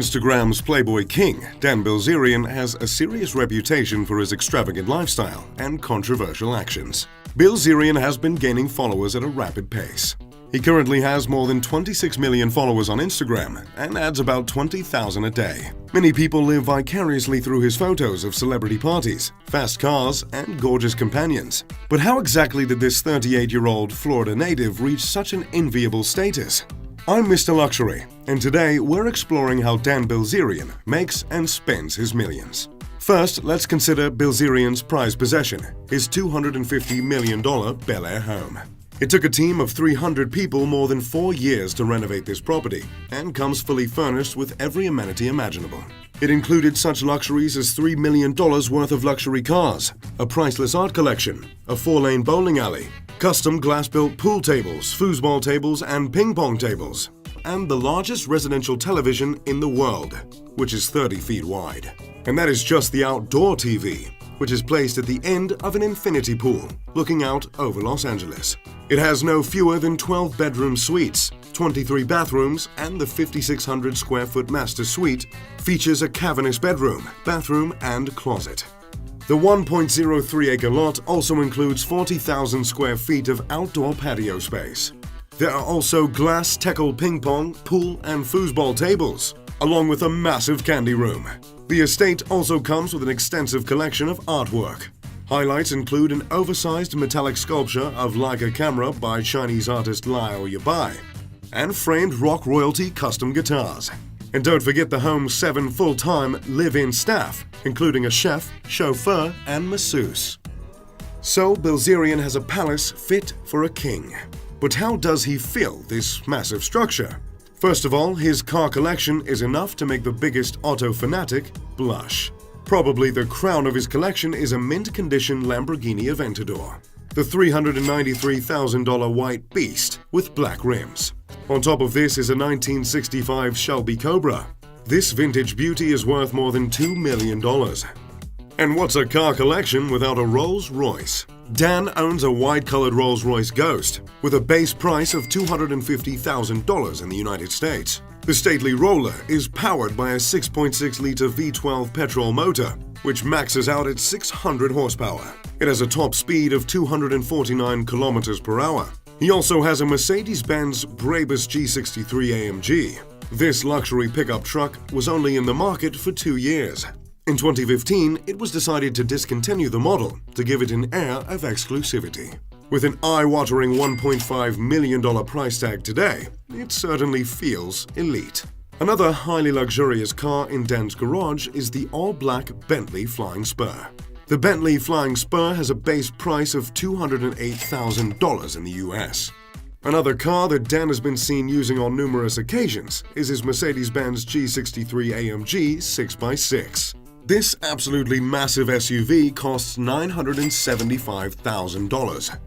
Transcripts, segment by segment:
Instagram's Playboy King, Dan Bilzerian, has a serious reputation for his extravagant lifestyle and controversial actions. Bilzerian has been gaining followers at a rapid pace. He currently has more than 26 million followers on Instagram and adds about 20,000 a day. Many people live vicariously through his photos of celebrity parties, fast cars, and gorgeous companions. But how exactly did this 38-year-old Florida native reach such an enviable status? I'm Mr. Luxury, and today we're exploring how Dan Bilzerian makes and spends his millions. First, let's consider Bilzerian's prized possession, his $250 million Bel Air home. It took a team of 300 people more than 4 years to renovate this property and comes fully furnished with every amenity imaginable. It included such luxuries as $3 million worth of luxury cars, a priceless art collection, a 4-lane bowling alley, custom glass-built pool tables, foosball tables, and ping-pong tables, and the largest residential television in the world, which is 30 feet wide. And that is just the outdoor TV, which is placed at the end of an infinity pool, looking out over Los Angeles. It has no fewer than 12 bedroom suites, 23 bathrooms, and the 5,600 square foot master suite features a cavernous bedroom, bathroom, and closet. The 1.03-acre lot also includes 40,000 square feet of outdoor patio space. There are also glass tackle ping pong, pool, and foosball tables, along with a massive candy room. The estate also comes with an extensive collection of artwork. Highlights include an oversized metallic sculpture of Leica camera by Chinese artist Liao Yabai, and framed rock royalty custom guitars. And don't forget the home's 7 full-time live-in staff, including a chef, chauffeur, and masseuse. So Bilzerian has a palace fit for a king. But how does he fill this massive structure? First of all, his car collection is enough to make the biggest auto fanatic blush. Probably the crown of his collection is a mint-condition Lamborghini Aventador, the $393,000 white beast with black rims. On top of this is a 1965 Shelby Cobra. This vintage beauty is worth more than $2 million. And what's a car collection without a Rolls-Royce? Dan owns a white-colored Rolls-Royce Ghost with a base price of $250,000 in the United States. The stately roller is powered by a 6.6-liter V12 petrol motor, which maxes out at 600 horsepower. It has a top speed of 249 kilometers per hour. He also has a Mercedes-Benz Brabus G63 AMG. This luxury pickup truck was only in the market for 2 years. In 2015, it was decided to discontinue the model to give it an air of exclusivity. With an eye-watering $1.5 million price tag today, it certainly feels elite. Another highly luxurious car in Dan's garage is the all-black Bentley Flying Spur. The Bentley Flying Spur has a base price of $208,000 in the US. Another car that Dan has been seen using on numerous occasions is his Mercedes-Benz G63 AMG 6x6. This absolutely massive SUV costs $975,000.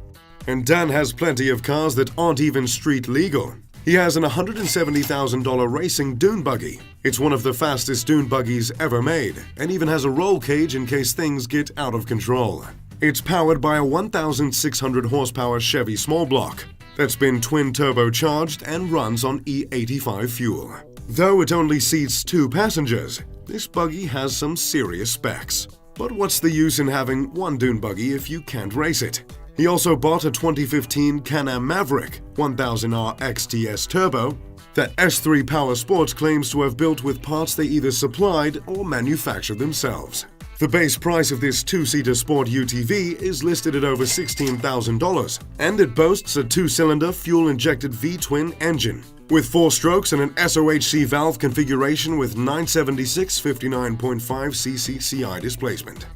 And Dan has plenty of cars that aren't even street legal. He has an $170,000 racing dune buggy. It's one of the fastest dune buggies ever made, and even has a roll cage in case things get out of control. It's powered by a 1,600 horsepower Chevy small block that's been twin turbocharged and runs on E85 fuel. Though it only seats 2 passengers, this buggy has some serious specs. But what's the use in having one dune buggy if you can't race it? He also bought a 2015 Can-Am Maverick 1000R XTS Turbo that S3 Power Sports claims to have built with parts they either supplied or manufactured themselves. The base price of this 2-seater sport UTV is listed at over $16,000, and it boasts a 2-cylinder fuel-injected V-twin engine with 4 strokes and an SOHC valve configuration with 976 59.5 cc CI displacement.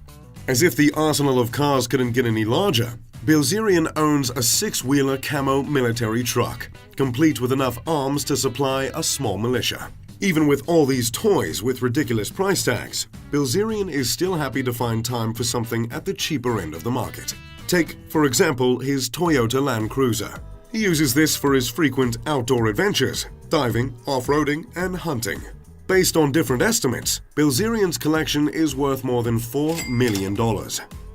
As if the arsenal of cars couldn't get any larger, Bilzerian owns a 6-wheeler camo military truck, complete with enough arms to supply a small militia. Even with all these toys with ridiculous price tags, Bilzerian is still happy to find time for something at the cheaper end of the market. Take, for example, his Toyota Land Cruiser. He uses this for his frequent outdoor adventures, diving, off-roading, and hunting. Based on different estimates, Bilzerian's collection is worth more than $4 million.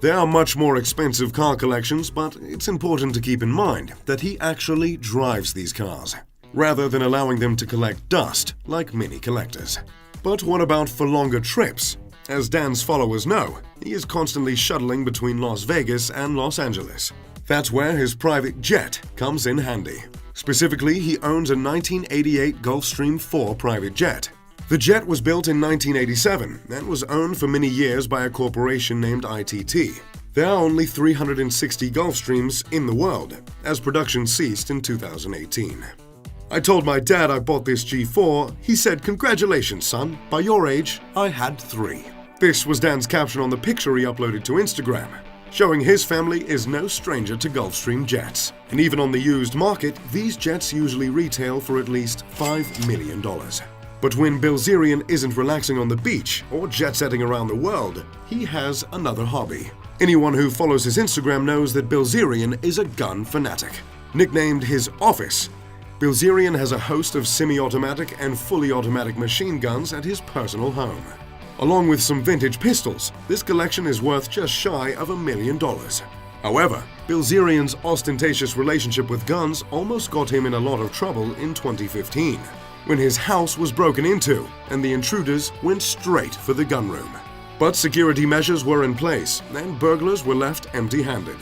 There are much more expensive car collections, but it's important to keep in mind that he actually drives these cars, rather than allowing them to collect dust like many collectors. But what about for longer trips? As Dan's followers know, he is constantly shuttling between Las Vegas and Los Angeles. That's where his private jet comes in handy. Specifically, he owns a 1988 Gulfstream IV private jet. The jet was built in 1987 and was owned for many years by a corporation named ITT. There are only 360 Gulfstreams in the world, as production ceased in 2018. I told my dad I bought this G4. He said, "Congratulations, son. By your age, I had 3. This was Dan's caption on the picture he uploaded to Instagram, showing his family is no stranger to Gulfstream jets. And even on the used market, these jets usually retail for at least $5 million. But when Bilzerian isn't relaxing on the beach or jet-setting around the world, he has another hobby. Anyone who follows his Instagram knows that Bilzerian is a gun fanatic. Nicknamed his office, Bilzerian has a host of semi-automatic and fully automatic machine guns at his personal home. Along with some vintage pistols, this collection is worth just shy of $1 million. However, Bilzerian's ostentatious relationship with guns almost got him in a lot of trouble in 2015, when his house was broken into and the intruders went straight for the gunroom. But security measures were in place and burglars were left empty-handed.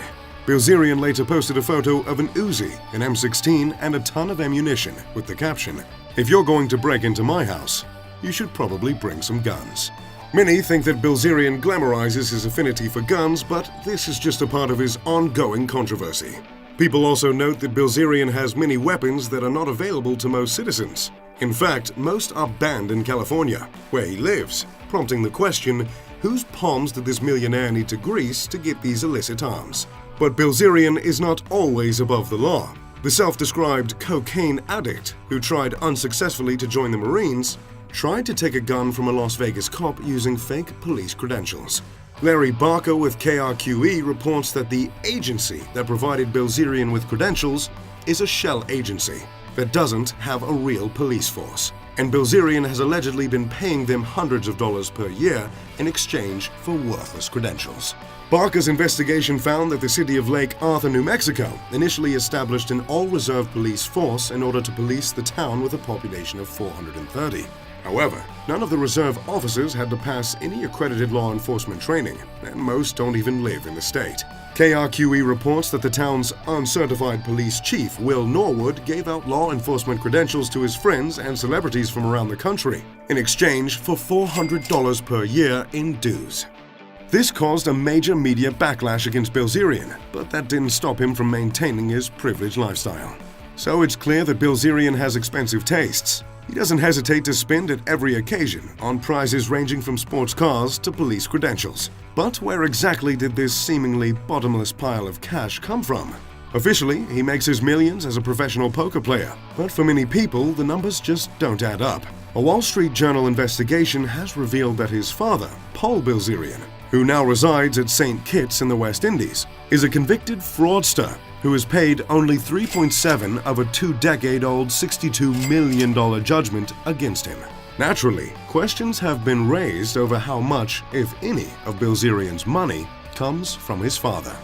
Bilzerian later posted a photo of an Uzi, an M16, and a ton of ammunition with the caption, "If you're going to break into my house, you should probably bring some guns." Many think that Bilzerian glamorizes his affinity for guns, but this is just a part of his ongoing controversy. People also note that Bilzerian has many weapons that are not available to most citizens. In fact, most are banned in California, where he lives, prompting the question, whose palms did this millionaire need to grease to get these illicit arms? But Bilzerian is not always above the law. The self-described cocaine addict, who tried unsuccessfully to join the Marines, tried to take a gun from a Las Vegas cop using fake police credentials. Larry Barker with KRQE reports that the agency that provided Bilzerian with credentials is a shell agency that doesn't have a real police force, and Bilzerian has allegedly been paying them hundreds of dollars per year in exchange for worthless credentials. Barker's investigation found that the city of Lake Arthur, New Mexico, initially established an all-reserve police force in order to police the town with a population of 430. However, none of the reserve officers had to pass any accredited law enforcement training, and most don't even live in the state. KRQE reports that the town's uncertified police chief, Will Norwood, gave out law enforcement credentials to his friends and celebrities from around the country in exchange for $400 per year in dues. This caused a major media backlash against Bilzerian, but that didn't stop him from maintaining his privileged lifestyle. So it's clear that Bilzerian has expensive tastes. He doesn't hesitate to spend at every occasion on prizes ranging from sports cars to police credentials. But where exactly did this seemingly bottomless pile of cash come from? Officially, he makes his millions as a professional poker player, but for many people, the numbers just don't add up. A Wall Street Journal investigation has revealed that his father, Paul Bilzerian, who now resides at St. Kitts in the West Indies, is a convicted fraudster who has paid only 3.7 of a 2-decade-old $62 million judgment against him. Naturally, questions have been raised over how much, if any, of Bilzerian's money comes from his father.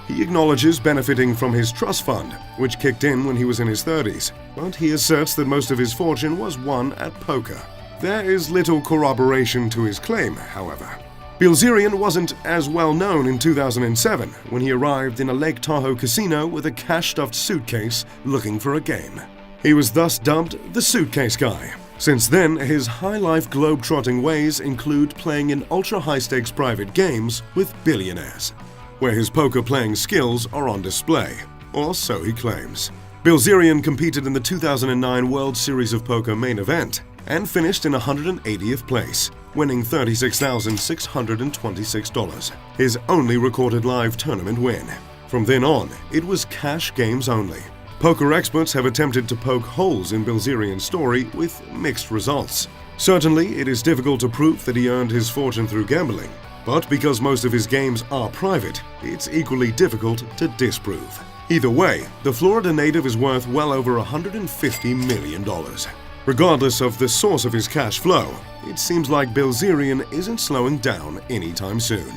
He acknowledges benefiting from his trust fund, which kicked in when he was in his 30s, but he asserts that most of his fortune was won at poker. There is little corroboration to his claim, however. Bilzerian wasn't as well known in 2007 when he arrived in a Lake Tahoe casino with a cash-stuffed suitcase looking for a game. He was thus dubbed the Suitcase Guy. Since then, his high-life globe-trotting ways include playing in ultra-high-stakes private games with billionaires, where his poker-playing skills are on display, or so he claims. Bilzerian competed in the 2009 World Series of Poker main event and finished in 180th place, winning $36,626, his only recorded live tournament win. From then on, it was cash games only. Poker experts have attempted to poke holes in Bilzerian's story with mixed results. Certainly, it is difficult to prove that he earned his fortune through gambling, but because most of his games are private, it's equally difficult to disprove. Either way, the Florida native is worth well over $150 million. Regardless of the source of his cash flow, it seems like Bilzerian isn't slowing down anytime soon.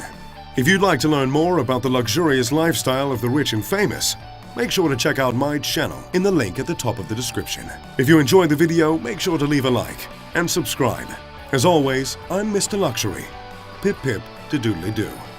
If you'd like to learn more about the luxurious lifestyle of the rich and famous, make sure to check out my channel in the link at the top of the description. If you enjoyed the video, make sure to leave a like and subscribe. As always, I'm Mr. Luxury. Pip pip to doodly-doo.